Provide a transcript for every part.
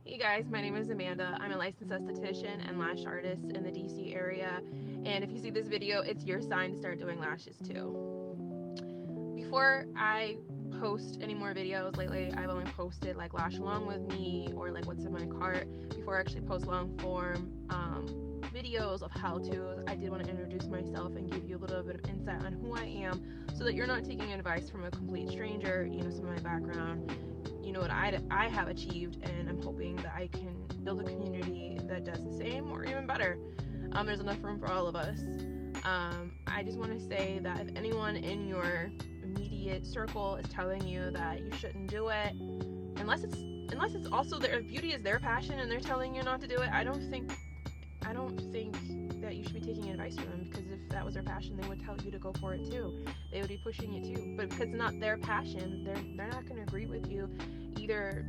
Hey guys, my name is Amanda. I'm a licensed esthetician and lash artist in the DC area. And if you see this video, it's your sign to start doing lashes too. Before I post any more videos, lately I've only posted like lash along with me or like what's in my cart. Before I actually post long form videos of how-tos, I did want to introduce myself and give you a little bit of insight on who I am so that you're not taking advice from a complete stranger, some of my background, what I have achieved, and I'm hoping that I can build a community that does the same or even better. There's enough room for all of us. I just want to say that if anyone in your immediate circle is telling you that you shouldn't do it, unless it's also if beauty is their passion and they're telling you not to do it, I don't think that you should be taking advice from them, because if that was their passion, they would tell you to go for it too. They would be pushing you too. But because it's not their passion, they're not going to agree with you either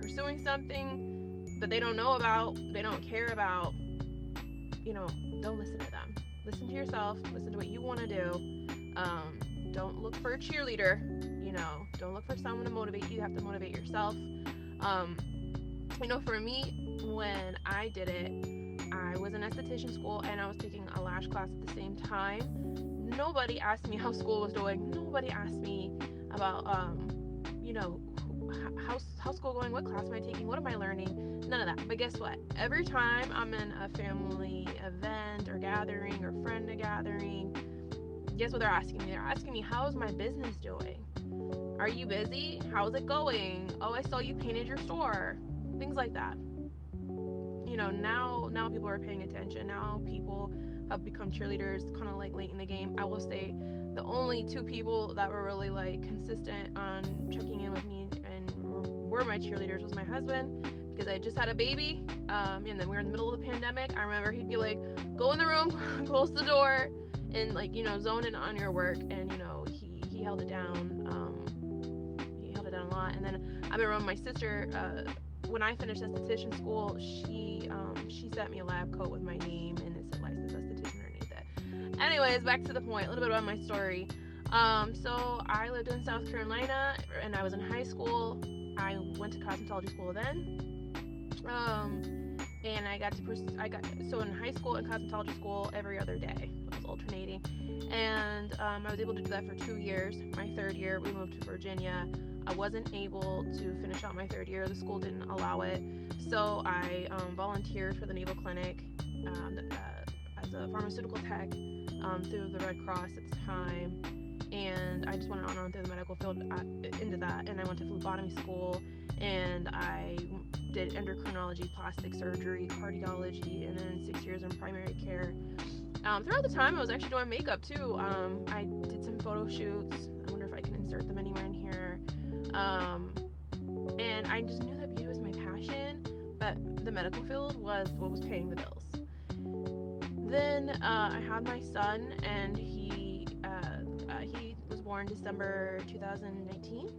pursuing something that they don't know about, they don't care about. Don't listen to them. Listen to yourself. Listen to what you want to do. Don't look for a cheerleader. Don't look for someone to motivate you. You have to motivate yourself. For me, when I did it, I was in esthetician school and I was taking a lash class at the same time. Nobody asked me how school was doing. Nobody asked me about, how's school going? What class am I taking? What am I learning? None of that. But guess what? Every time I'm in a family event or gathering or friend gathering, guess what they're asking me? They're asking me, how's my business doing? Are you busy? How's it going? Oh, I saw you painted your store. Things like that. Now people are paying attention. Now people have become cheerleaders kind of like late in the game. I will say the only two people that were really like consistent on checking in with me and were my cheerleaders was my husband, because I just had a baby, and then we were in the middle of the pandemic. I remember he'd be like, go in the room, close the door, and zone in on your work. And he held it down. He held it down a lot. And then I remember my sister, when I finished esthetician school, she sent me a lab coat with my name and it said licensed esthetician underneath it. Anyways, back to the point, a little bit about my story. So I lived in South Carolina and I was in high school. I went to cosmetology school then. And I got in high school and cosmetology school every other day. I was alternating. And I was able to do that for 2 years. My third year, we moved to Virginia. I wasn't able to finish out my third year. The school didn't allow it. So I volunteered for the Naval Clinic as a pharmaceutical tech through the Red Cross at the time. And I just went on through the medical field into that. And I went to phlebotomy school. And I did endocrinology, plastic surgery, cardiology, and then 6 years in primary care. Throughout the time, I was actually doing makeup too. I did some photo shoots. I wonder if I can insert them anywhere in here. And I just knew that beauty was my passion, but the medical field was what was paying the bills. Then I had my son, and he was born December 2019.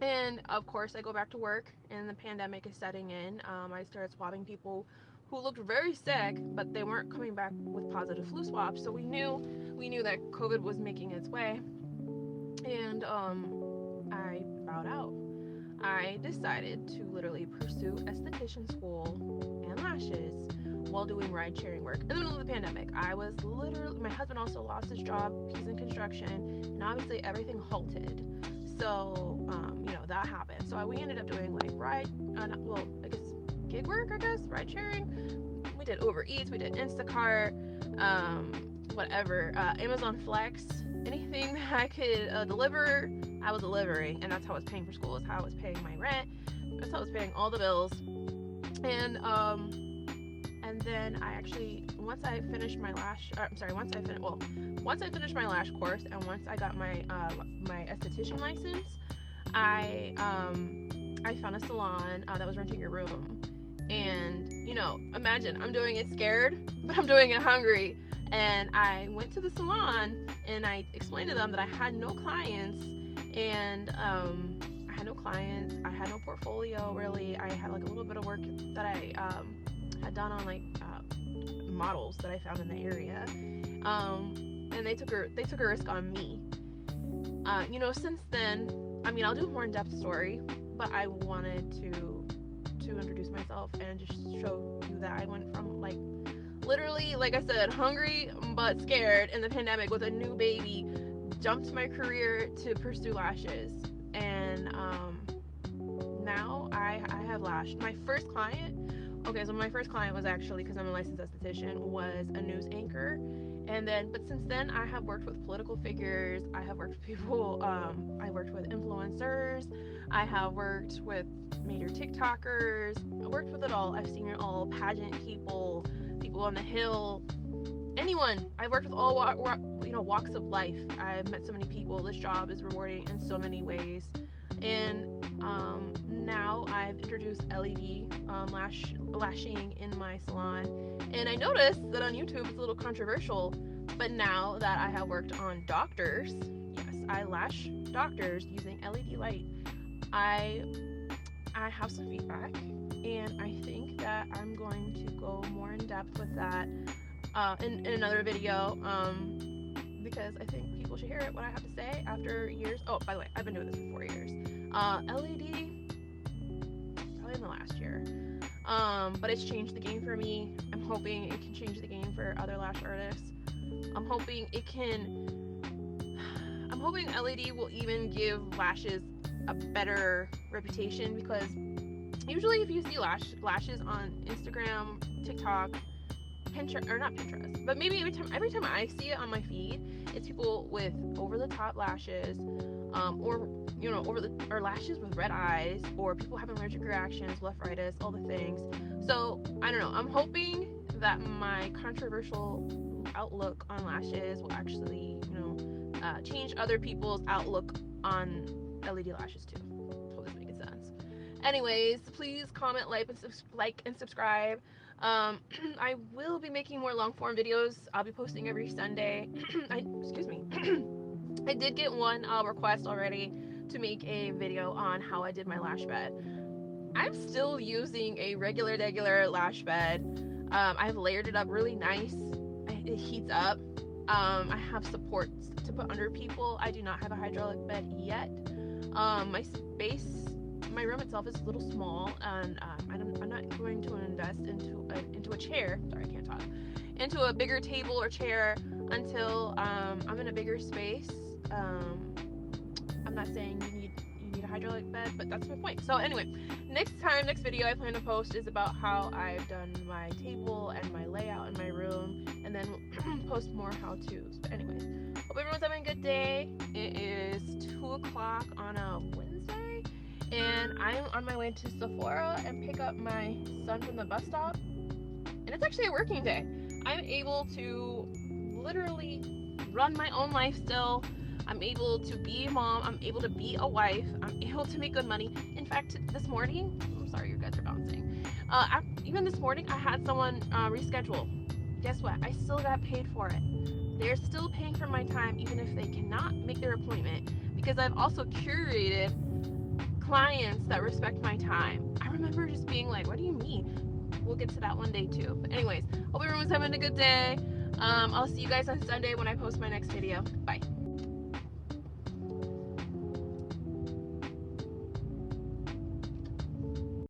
And of course, I go back to work, and the pandemic is setting in. I started swabbing people who looked very sick, but they weren't coming back with positive flu swabs. So we knew that COVID was making its way, and I bowed out. I decided to literally pursue esthetician school and lashes while doing ride-sharing work in the middle of the pandemic. My husband also lost his job. He's in construction, and obviously everything halted. So, that happened. So we ended up doing like gig work, ride sharing. We did Uber Eats, we did Instacart, whatever, Amazon Flex, anything that I could deliver, I was delivering. And that's how I was paying for school, is how I was paying my rent. That's how I was paying all the bills. And then I actually, once I finished my lash course, and once I got my esthetician license, I found a salon that was renting a room. And imagine, I'm doing it scared, but I'm doing it hungry. And I went to the salon and I explained to them that I had no clients, and I had no portfolio really. I had like a little bit of work that I had done on like models that I found in the area, and they took a risk on me. Since then, I'll do a more in-depth story, but I wanted to introduce myself and just show you that I went from like literally, like I said, hungry but scared in the pandemic with a new baby, jumped my career to pursue lashes, and now I have Lash. My first client, so my first client was actually, because I'm a licensed esthetician, was a news anchor. And then, but since then, I have worked with political figures. I have worked with people. I worked with influencers. I have worked with major TikTokers. I worked with it all. I've seen it all. Pageant people, people on the Hill, anyone. I've worked with all walks of life. I've met so many people. This job is rewarding in so many ways. And now I've introduced LED lashing in my salon, and I noticed that on YouTube it's a little controversial, but now that I have worked on doctors, yes, I lash doctors using LED light, I have some feedback, and I think that I'm going to go more in depth with that in another video, because I think people should hear what I have to say after years. Oh, by the way, I've been doing this for 4 years. LED, probably in the last year. But it's changed the game for me. I'm hoping it can change the game for other lash artists. I'm hoping LED will even give lashes a better reputation, because usually if you see lashes on Instagram, TikTok, Pinterest, or not Pinterest, but maybe every time I see it on my feed, it's people with over the top lashes, or lashes with red eyes, or people having allergic reactions, blepharitis, all the things. So I don't know. I'm hoping that my controversial outlook on lashes will actually, change other people's outlook on LED lashes too. Hope this makes sense. Anyways, please comment, like, and subscribe. I will be making more long form videos. I'll be posting every Sunday. Excuse me. I did get one request already to make a video on how I did my lash bed. I'm still using a regular lash bed. I've layered it up really nice. It heats up. I have supports to put under people. I do not have a hydraulic bed yet. My room itself is a little small, and I'm not going to invest into a chair. Sorry, I can't talk. Into a bigger table or chair until I'm in a bigger space. I'm not saying you need a hydraulic bed, but that's my point. So anyway, next video I plan to post is about how I've done my table and my layout in my room, and then post more how-tos. But anyways, hope everyone's having a good day. It is 2 o'clock on a Wednesday, and I'm on my way to Sephora and pick up my son from the bus stop, and it's actually a working day. I'm able to literally run my own life still. I'm able to be a mom. I'm able to be a wife. I'm able to make good money. In fact, this morning, I'm sorry, you guys are bouncing. Even this morning, I had someone reschedule. Guess what? I still got paid for it. They're still paying for my time, even if they cannot make their appointment, because I've also curated clients that respect my time. I remember just being like, what do you mean? We'll get to that one day too. But anyways, hope everyone's having a good day. I'll see you guys on Sunday when I post my next video. Bye.